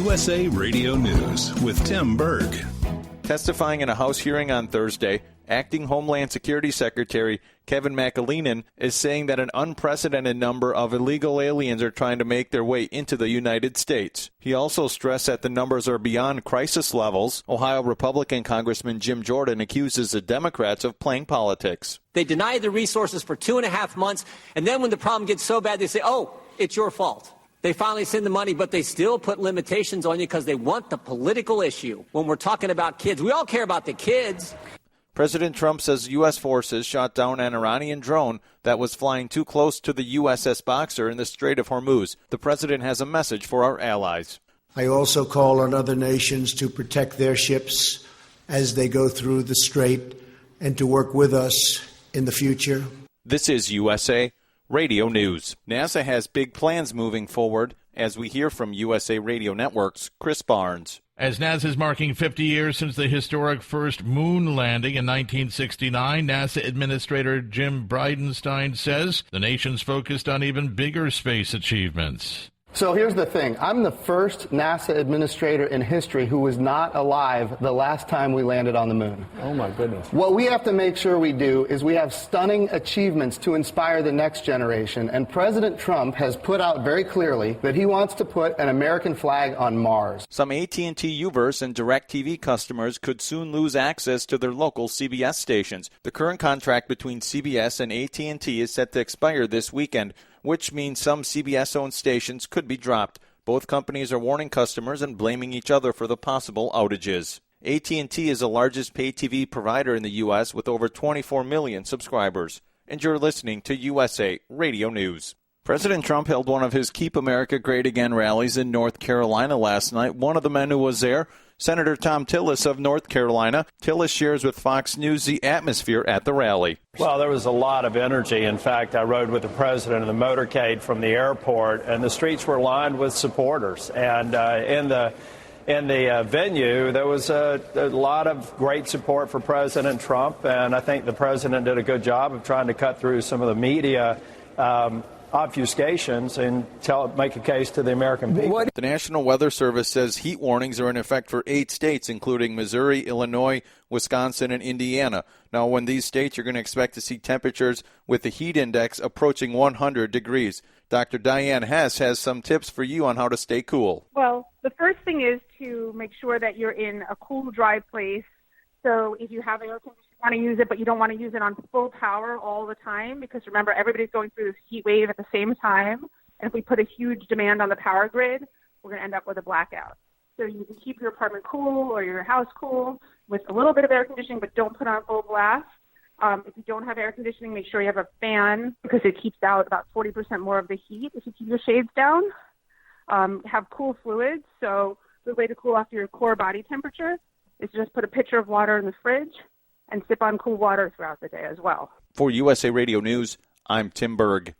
USA Radio News with Tim Berg. Testifying in a House hearing on Thursday, Acting Homeland Security Secretary Kevin McAleenan is saying that an unprecedented number of illegal aliens are trying to make their way into the United States. He also stressed that the numbers are beyond crisis levels. Ohio Republican Congressman Jim Jordan accuses the Democrats of playing politics. They deny the resources for 2.5 months, and then when the problem gets so bad, they say, oh, it's your fault. They finally send the money, but they still put limitations on you because they want the political issue. When we're talking about kids, we all care about the kids. President Trump says U.S. forces shot down an Iranian drone that was flying too close to the USS Boxer in the Strait of Hormuz. The president has a message for our allies. I also call on other nations to protect their ships as they go through the strait and to work with us in the future. This is USA Radio News. NASA has big plans moving forward, as we hear from USA Radio Network's Chris Barnes. As NASA is marking 50 years since the historic first moon landing in 1969, NASA Administrator Jim Bridenstine says the nation's focused on even bigger space achievements. So here's the thing. I'm the first NASA administrator in history who was not alive the last time we landed on the moon. Oh, my goodness. What we have to make sure we do is we have stunning achievements to inspire the next generation. And President Trump has put out very clearly that he wants to put an American flag on Mars. Some AT&T UVerse and DirecTV customers could soon lose access to their local CBS stations. The current contract between CBS and AT&T is set to expire this weekend, which means some CBS-owned stations could be dropped. Both companies are warning customers and blaming each other for the possible outages. AT&T is the largest pay TV provider in the U.S. with over 24 million subscribers. And you're listening to USA Radio News. President Trump held one of his Keep America Great Again rallies in North Carolina last night. One of the men who was there, Senator Thom Tillis of North Carolina. Tillis shares with Fox News the atmosphere at the rally. Well, there was a lot of energy. In fact, I rode with the president in the motorcade from the airport, and the streets were lined with supporters. And in the venue, there was a lot of great support for President Trump, and I think the president did a good job of trying to cut through some of the media obfuscations and make a case to the American people. The National Weather Service says heat warnings are in effect for 8 states, including Missouri, Illinois, Wisconsin, and Indiana. Now, when these states are going to expect to see temperatures with the heat index approaching 100 degrees. Dr. Diane Hess has some tips for you on how to stay cool. Well, the first thing is to make sure that you're in a cool, dry place. So if you have air conditioning, you want to use it, but you don't want to use it on full power all the time, because remember, everybody's going through this heat wave at the same time. And if we put a huge demand on the power grid, we're going to end up with a blackout. So you can keep your apartment cool or your house cool with a little bit of air conditioning, but don't put on full blast. If you don't have air conditioning, make sure you have a fan, because it keeps out about 40% more of the heat if you keep your shades down. Have cool fluids. So the way to cool off your core body temperature is to just put a pitcher of water in the fridge and sip on cool water throughout the day as well. For USA Radio News, I'm Tim Berg.